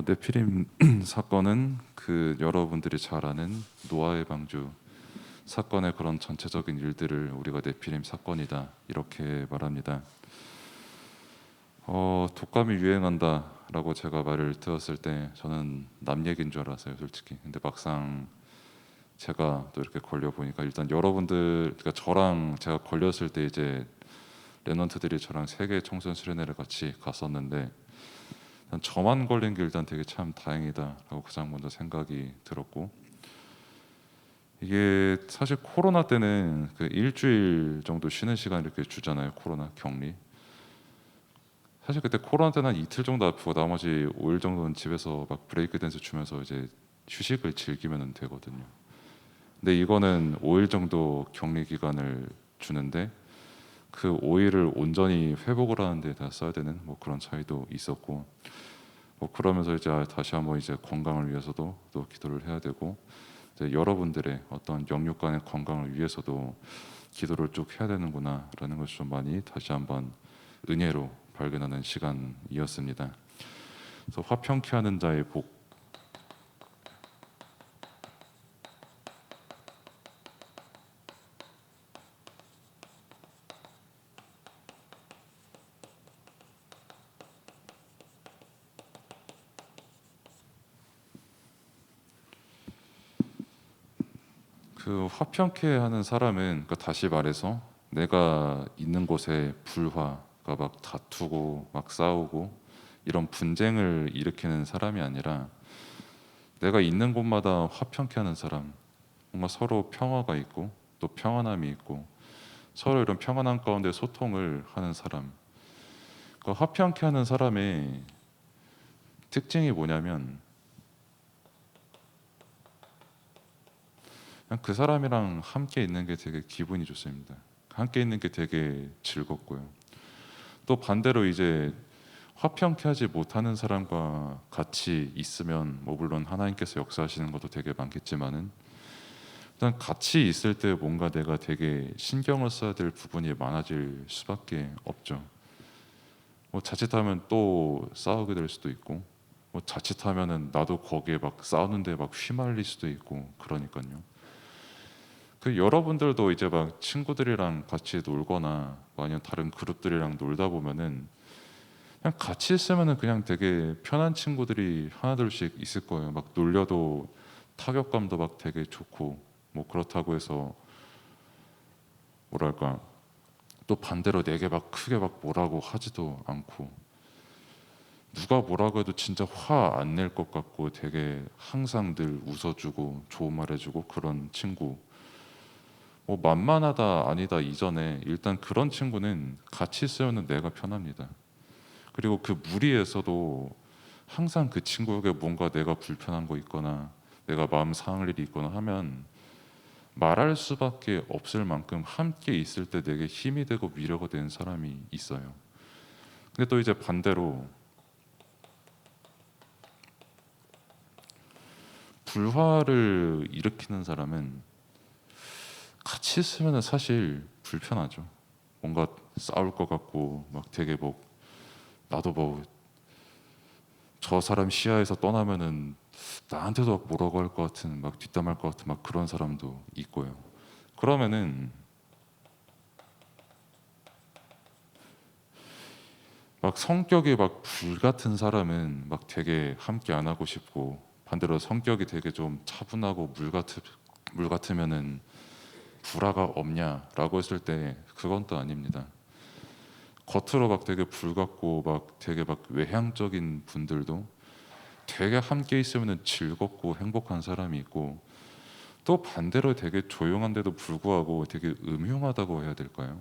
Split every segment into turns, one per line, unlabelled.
네피림 사건은 여러분들이 잘 아는 노아의 방주 사건의 그런 전체적인 일들을 우리가 네피림 사건이다 이렇게 말합니다. 독감이 유행한다라고 제가 말을 들었을 때 저는 남 얘기인 줄 알았어요, 솔직히. 근데 막상 제가 또 이렇게 걸려 보니까 일단 여러분들, 그러니까 저랑 제가 걸렸을 때 이제 랩런트들이 저랑 세계 청소년 수련회를 같이 갔었는데 일단 저만 걸린 게 일단 되게 참 다행이다라고 가장 먼저 생각이 들었고, 이게 사실 코로나 때는 그 일주일 정도 쉬는 시간 이렇게 주잖아요, 코로나 격리. 사실 그때 코로나 때는 한 이틀 정도 아프고 나머지 5일 정도는 집에서 막 브레이크 댄스 추면서 이제 휴식을 즐기면 되거든요. 근데 이거는 5일 정도 격리 기간을 주는데 그 5일을 온전히 회복을 하는데 다 써야 되는 뭐 그런 차이도 있었고, 뭐 그러면서 이제 다시 한번 이제 건강을 위해서도 또 기도를 해야 되고, 이제 여러분들의 어떤 영육간의 건강을 위해서도 기도를 쭉 해야 되는구나라는 것을 좀 많이 다시 한번 은혜로 발견하는 시간이었습니다. 그래서 화평케 하는 자의 복, 그 화평케 하는 사람은, 그러니까 다시 말해서 내가 있는 곳에 불화가 막 다투고 막 싸우고 이런 분쟁을 일으키는 사람이 아니라 내가 있는 곳마다 화평케 하는 사람, 뭔가 서로 평화가 있고 또 평안함이 있고 서로 이런 평안함 가운데 소통을 하는 사람. 그 화평케 하는 사람의 특징이 뭐냐면 그냥 그 사람이랑 함께 있는 게 되게 기분이 좋습니다. 함께 있는 게 되게 즐겁고요. 또 반대로 이제 화평케 하지 못하는 사람과 같이 있으면 뭐 물론 하나님께서 역사하시는 것도 되게 많겠지만은 일단 같이 있을 때 뭔가 내가 되게 신경을 써야 될 부분이 많아질 수밖에 없죠. 뭐 자칫하면 또 싸우게 될 수도 있고, 뭐 자칫하면은 나도 거기에 막 싸우는데 막 휘말릴 수도 있고 그러니까요. 그 여러분들도 이제 막 친구들이랑 같이 놀거나 뭐 아니면 다른 그룹들이랑 놀다 보면은 그냥 같이 있으면은 그냥 되게 편한 친구들이 하나둘씩 있을 거예요. 막 놀려도 타격감도 막 되게 좋고, 뭐 그렇다고 해서 뭐랄까 또 반대로 내게 막 크게 막 뭐라고 하지도 않고, 누가 뭐라고 해도 진짜 화 안 낼 것 같고 되게 항상 늘 웃어주고 좋은 말 해주고 그런 친구. 뭐 만만하다 아니다 이전에 일단 그런 친구는 같이 있으면 내가 편합니다. 그리고 그 무리에서도 항상 그 친구에게 뭔가 내가 불편한 거 있거나 내가 마음 상할 일이 있거나 하면 말할 수밖에 없을 만큼 함께 있을 때 내게 힘이 되고 위로가 되는 사람이 있어요. 근데 또 이제 반대로 불화를 일으키는 사람은 같이 있으면 사실 불편하죠. 뭔가 싸울 것 같고 막 되게 뭐 나도 뭐 저 사람 시야에서 떠나면은 나한테도 막 뭐라고 할 것 같은, 막 뒷담할 것 같은 막 그런 사람도 있고요. 그러면은 막 성격이 막 불 같은 사람은 막 되게 함께 안 하고 싶고, 반대로 성격이 되게 좀 차분하고 물 같으면은 불화가 없냐라고 했을 때 그건 또 아닙니다. 겉으로 막 되게 불 같고 막 되게 막 외향적인 분들도 되게 함께 있으면 즐겁고 행복한 사람이 있고, 또 반대로 되게 조용한데도 불구하고 되게 음흉하다고 해야 될까요?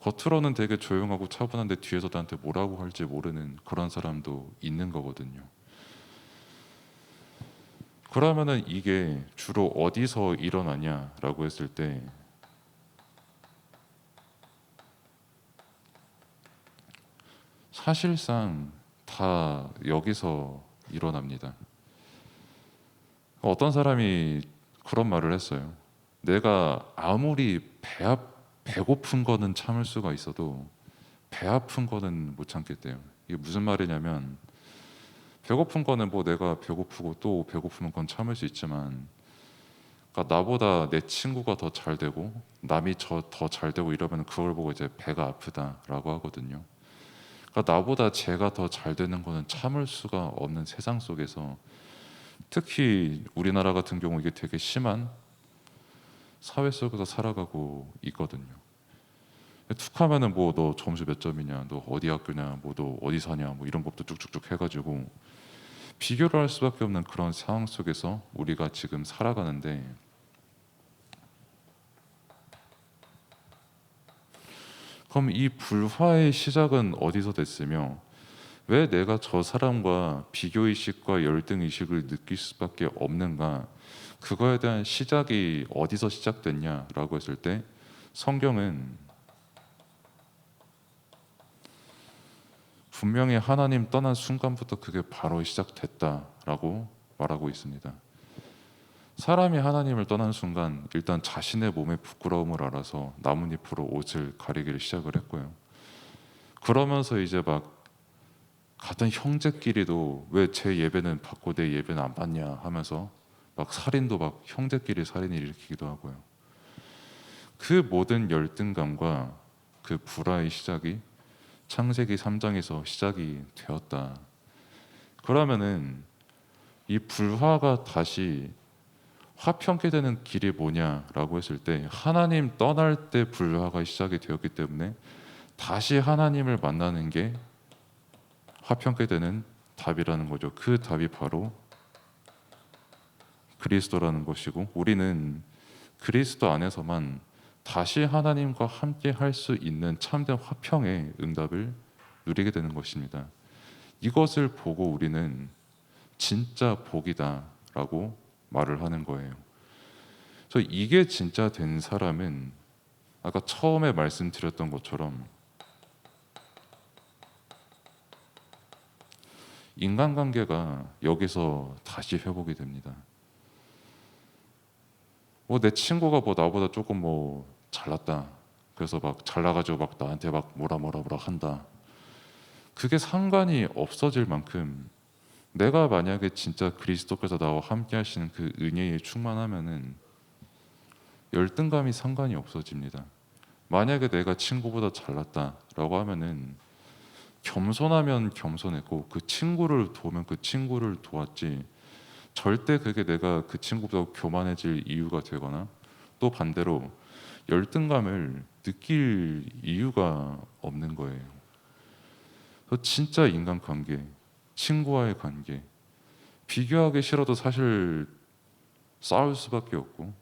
겉으로는 되게 조용하고 차분한데 뒤에서 나한테 뭐라고 할지 모르는 그런 사람도 있는 거거든요. 그러면은 이게 주로 어디서 일어나냐라고 했을 때 사실상 다 여기서 일어납니다. 어떤 사람이 그런 말을 했어요. 내가 아무리 배고픈 거는 참을 수가 있어도 배 아픈 거는 못 참겠대요. 이게 무슨 말이냐면 배고픈 거는 뭐 내가 배고프고 또 배고프면 건 참을 수 있지만, 그러니까 나보다 내 친구가 더 잘 되고 남이 저 더 잘 되고 이러면 그걸 보고 이제 배가 아프다라고 하거든요. 그러니까 나보다 제가 더 잘 되는 거는 참을 수가 없는 세상 속에서, 특히 우리나라 같은 경우 이게 되게 심한 사회 속에서 살아가고 있거든요. 툭하면은 뭐 너 점수 몇 점이냐, 너 어디 학교냐, 뭐 너 어디 사냐, 뭐 이런 것도 쭉쭉쭉 해가지고 비교를 할 수밖에 없는 그런 상황 속에서 우리가 지금 살아가는데, 그럼 이 불화의 시작은 어디서 됐으며 왜 내가 저 사람과 비교의식과 열등의식을 느낄 수밖에 없는가? 그거에 대한 시작이 어디서 시작됐냐라고 했을 때, 성경은 분명히 하나님 떠난 순간부터 그게 바로 시작됐다라고 말하고 있습니다. 사람이 하나님을 떠난 순간 일단 자신의 몸의 부끄러움을 알아서 나뭇잎으로 옷을 가리기를 시작을 했고요. 그러면서 이제 막 같은 형제끼리도 왜 제 예배는 받고 내 예배는 안 받냐 하면서 막 살인도 막 형제끼리 살인을 일으키기도 하고요. 그 모든 열등감과 그 불화의 시작이 창세기 3장에서 시작이 되었다. 그러면은 이 불화가 다시 화평케 되는 길이 뭐냐라고 했을 때, 하나님 떠날 때 불화가 시작이 되었기 때문에 다시 하나님을 만나는 게 화평케 되는 답이라는 거죠. 그 답이 바로 그리스도라는 것이고, 우리는 그리스도 안에서만 다시 하나님과 함께 할 수 있는 참된 화평의 응답을 누리게 되는 것입니다. 이것을 보고 우리는 진짜 복이다라고 말을 하는 거예요. 그래서 이게 진짜 된 사람은 아까 처음에 말씀드렸던 것처럼 인간관계가 여기서 다시 회복이 됩니다. 뭐 내 친구가 뭐 나보다 조금 뭐 잘났다, 그래서 막 잘나가지고 막 나한테 막 뭐라 한다, 그게 상관이 없어질 만큼 내가 만약에 진짜 그리스도께서 나와 함께 하시는 그 은혜에 충만하면은 열등감이 상관이 없어집니다. 만약에 내가 친구보다 잘났다라고 하면은 겸손하면 겸손했고 그 친구를 도우면 그 친구를 도왔지, 절대 그게 내가 그 친구보다 교만해질 이유가 되거나 또 반대로 열등감을 느낄 이유가 없는 거예요. 그래서 진짜 인간관계, 친구와의 관계, 비교하기 싫어도 사실 싸울 수밖에 없고,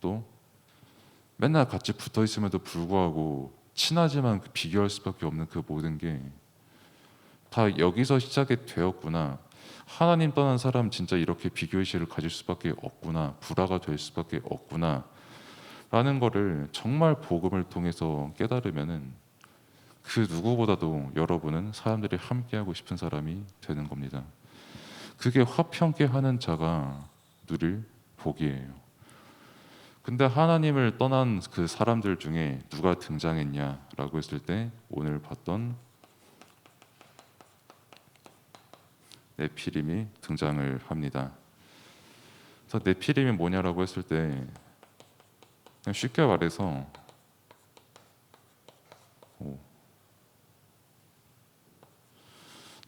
또 맨날 같이 붙어 있음에도 불구하고 친하지만 비교할 수밖에 없는 그 모든 게 다 여기서 시작이 되었구나. 하나님 떠난 사람 진짜 이렇게 비교의식을 가질 수밖에 없구나, 불화가 될 수밖에 없구나 라는 거를 정말 복음을 통해서 깨달으면은 그 누구보다도 여러분은 사람들이 함께하고 싶은 사람이 되는 겁니다. 그게 화평케 하는 자가 누릴 복이에요. 근데 하나님을 떠난 그 사람들 중에 누가 등장했냐라고 했을 때, 오늘 봤던 네피림이 등장을 합니다. 그래서 네피림이 뭐냐라고 했을 때, 그냥 쉽게 말해서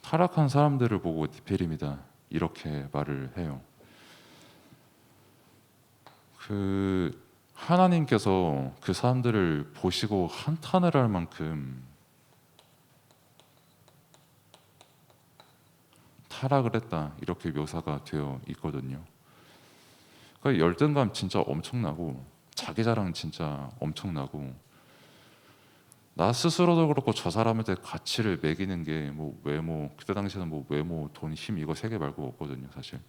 타락한 사람들을 보고 네피림이다 이렇게 말을 해요. 그 하나님께서 그 사람들을 보시고 한탄을 할 만큼 타락을 했다 이렇게 묘사가 되어 있거든요. 그러니까 열등감 진짜 엄청나고 자기 자랑 진짜 엄청나고, 나 스스로도 그렇고 저 사람한테 가치를 매기는 게 뭐 외모, 그때 당시에는 뭐 외모, 돈, 힘 이거 세 개 말고 없거든요 사실.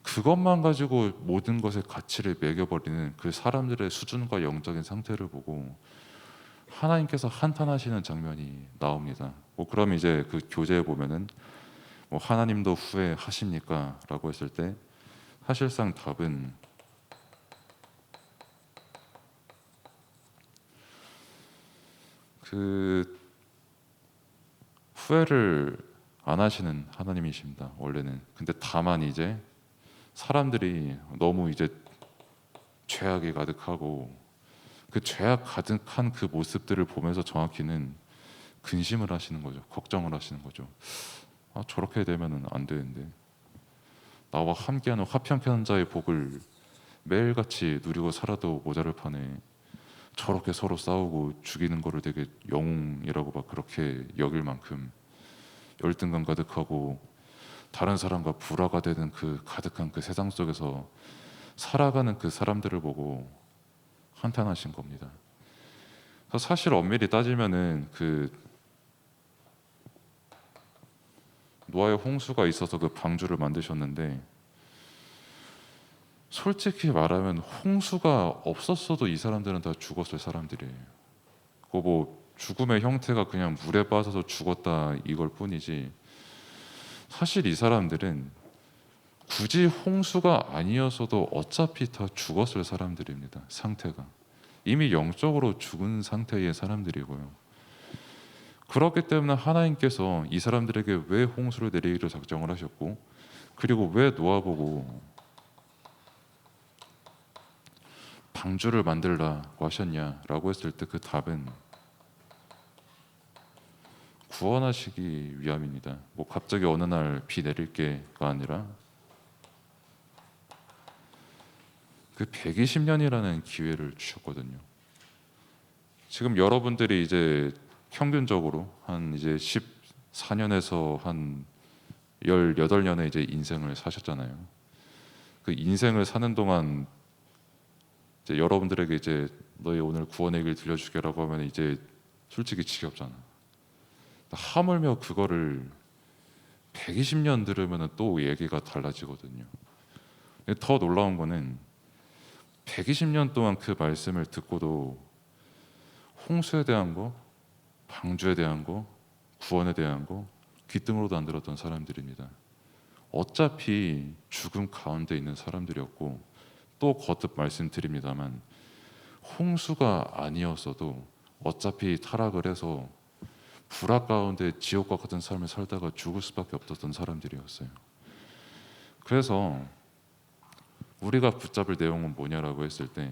그것만 가지고 모든 것에 가치를 매겨버리는 그 사람들의 수준과 영적인 상태를 보고 하나님께서 한탄하시는 장면이 나옵니다. 뭐 그럼 이제 그 교재에 보면은 뭐 하나님도 후회하십니까? 라고 했을 때 사실상 답은 그 후회를 안 하시는 하나님이십니다. 원래는. 근데 다만 이제 사람들이 너무 이제 죄악이 가득하고 그 죄악 가득한 그 모습들을 보면서 정확히는 근심을 하시는 거죠. 걱정을 하시는 거죠. 아, 저렇게 되면은 안 되는데 나와 함께하는 화평케 자의 복을 매일같이 누리고 살아도 모자랄 판에 저렇게 서로 싸우고 죽이는 거를 되게 영웅이라고 막 그렇게 여길 만큼 열등감 가득하고 다른 사람과 불화가 되는 그 가득한 그 세상 속에서 살아가는 그 사람들을 보고 한탄하신 겁니다. 그래서 사실 엄밀히 따지면은 그 노아의 홍수가 있어서 그 방주를 만드셨는데 솔직히 말하면 홍수가 없었어도 이 사람들은 다 죽었을 사람들이에요. 그뭐 죽음의 형태가 그냥 물에 빠져서 죽었다 이걸 뿐이지 사실 이 사람들은 굳이 홍수가 아니었어도 어차피 다 죽었을 사람들입니다. 상태가 이미 영적으로 죽은 상태의 사람들이고요. 그렇기 때문에 하나님께서 이 사람들에게 왜 홍수를 내리기로 작정을 하셨고 그리고 왜 노아보고 방주를 만들라고 하셨냐라고 했을 때 그 답은 구원하시기 위함입니다. 뭐 갑자기 어느 날 비 내릴 게가 아니라 그 120년이라는 기회를 주셨거든요. 지금 여러분들이 이제 평균적으로 한 이제 14년에서 한 18년의 이제 인생을 사셨잖아요. 그 인생을 사는 동안 이제 여러분들에게 이제 너희 오늘 구원의 길 들려주게라고 하면 이제 솔직히 지겹잖아. 하물며 그거를 120년 들으면 또 얘기가 달라지거든요. 더 놀라운 거는 120년 동안 그 말씀을 듣고도 홍수에 대한 거, 방주에 대한 거, 구원에 대한 거 귀등으로도 안 들었던 사람들입니다. 어차피 죽음 가운데 있는 사람들이었고 또 거듭 말씀드립니다만 홍수가 아니었어도 어차피 타락을 해서 불악 가운데 지옥과 같은 삶을 살다가 죽을 수밖에 없었던 사람들이었어요. 그래서 우리가 붙잡을 내용은 뭐냐라고 했을 때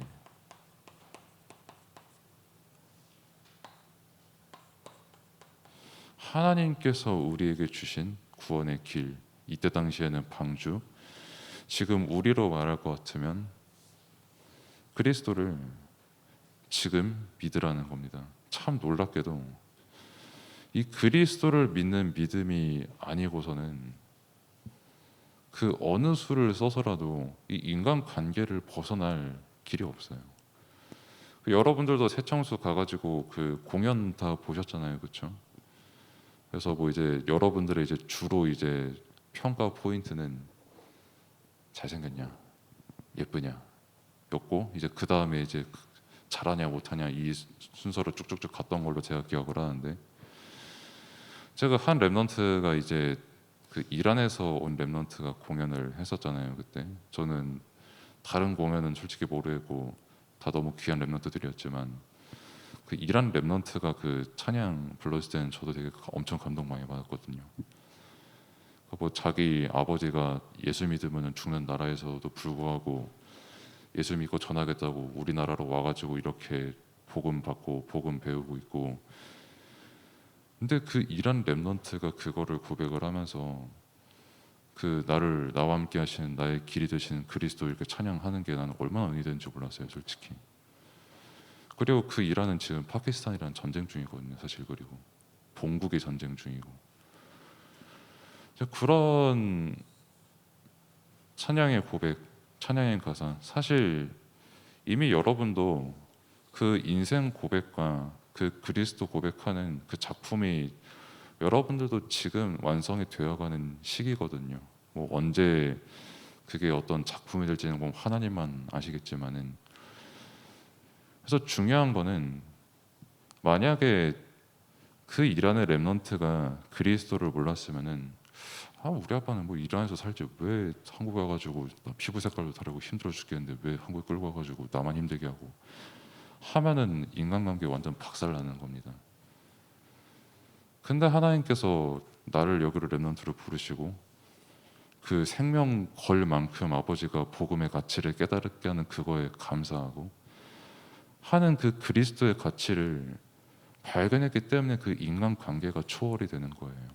하나님께서 우리에게 주신 구원의 길, 이때 당시에는 방주, 지금 우리로 말할 것 같으면 그리스도를 지금 믿으라는 겁니다. 참 놀랍게도 이 그리스도를 믿는 믿음이 아니고서는 그 어느 수를 써서라도 이 인간 관계를 벗어날 길이 없어요. 여러분들도 새청수 가가지고 그 공연 다 보셨잖아요, 그렇죠? 그래서 뭐 이제 여러분들의 이제 주로 이제 평가 포인트는 잘생겼냐, 예쁘냐, 였고 이제 그 다음에 이제 잘하냐 못하냐 이 순서로 쭉쭉쭉 갔던 걸로 제가 기억을 하는데 제가 한 랩넌트가 이제 그 이란에서 온 랩넌트가 공연을 했었잖아요. 그때 저는 다른 공연은 솔직히 모르겠고 다 너무 귀한 랩넌트들이었지만 그 이란 랩넌트가 그 찬양 불렀을 때는 저도 되게 엄청 감동 많이 받았거든요. 뭐 자기 아버지가 예수 믿으면 죽는 나라에서도 불구하고 예수 믿고 전하겠다고 우리나라로 와가지고 이렇게 복음 받고 복음 배우고 있고 근데 그 이란 랩넌트가 그거를 고백을 하면서 그 나를 나와 함께 하시는 나의 길이 되시는 그리스도 이렇게 찬양하는 게 나는 얼마나 은혜 되는지 몰랐어요, 솔직히. 그리고 그 이란은 지금 파키스탄이랑 전쟁 중이거든요, 사실. 그리고 본국의 전쟁 중이고 그런 찬양의 고백, 찬양의 가사 사실 이미 여러분도 그 인생 고백과 그 그리스도 고백하는 그 작품이 여러분들도 지금 완성이 되어가는 시기거든요. 뭐 언제 그게 어떤 작품이 될지는 뭐 하나님만 아시겠지만은 그래서 중요한 거는 만약에 그 이란의 랩넌트가 그리스도를 몰랐으면은 아 우리 아빠는 뭐 이란에서 살지 왜 한국 와가지고 피부 색깔도 다르고 힘들어 죽겠는데 왜 한국 끌고 와가지고 나만 힘들게 하고 하면은 인간관계 완전 박살나는 겁니다. 근데 하나님께서 나를 여기로 렘넌트로 부르시고 그 생명 걸 만큼 아버지가 복음의 가치를 깨달게 하는 그거에 감사하고 하는 그 그리스도의 가치를 발견했기 때문에 그 인간관계가 초월이 되는 거예요.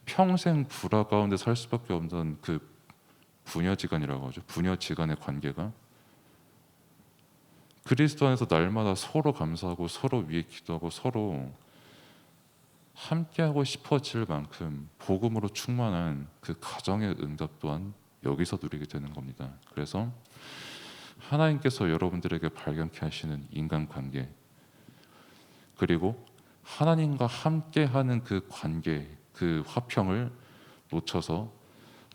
평생 불화 가운데 살 수밖에 없는 그 부녀지간이라고 하죠. 부녀지간의 관계가 그리스도 안에서 날마다 서로 감사하고 서로 위해 기도하고 서로 함께하고 싶어질 만큼 복음으로 충만한 그 가정의 응답 또한 여기서 누리게 되는 겁니다. 그래서 하나님께서 여러분들에게 발견케 하시는 인간관계, 그리고 하나님과 함께하는 그 관계, 그 화평을 놓쳐서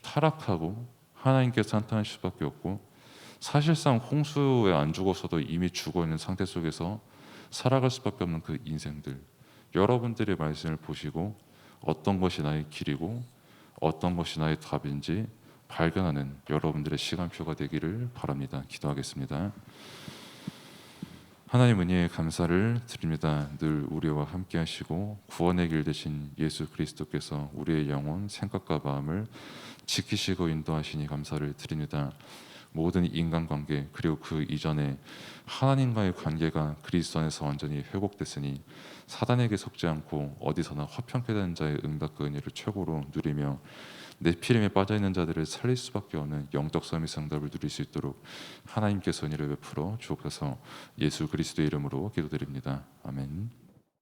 타락하고 하나님께서 한탄하실 수밖에 없고, 사실상 홍수에 안 죽었어도 이미 죽어 있는 상태 속에서 살아갈 수밖에 없는 그 인생들, 여러분들의 말씀을 보시고 어떤 것이 나의 길이고 어떤 것이 나의 답인지 발견하는 여러분들의 시간표가 되기를 바랍니다. 기도하겠습니다. 하나님 은혜에 감사를 드립니다. 늘 우리와 함께 하시고 구원의 길 되신 예수 그리스도께서 우리의 영혼, 생각과 마음을 지키시고 인도하시니 감사를 드립니다. 모든 인간관계 그리고 그 이전에 하나님과의 관계가 그리스도 안에서 완전히 회복됐으니 사단에게 속지 않고 어디서나 화평케 되는 자의 응답과 은혜를 최고로 누리며 네피림에 빠져있는 자들을 살릴 수밖에 없는 영적 삶의 응답을 누릴 수 있도록 하나님께서 은혜를 베풀어 주옵소서. 예수 그리스도의 이름으로 기도드립니다. 아멘.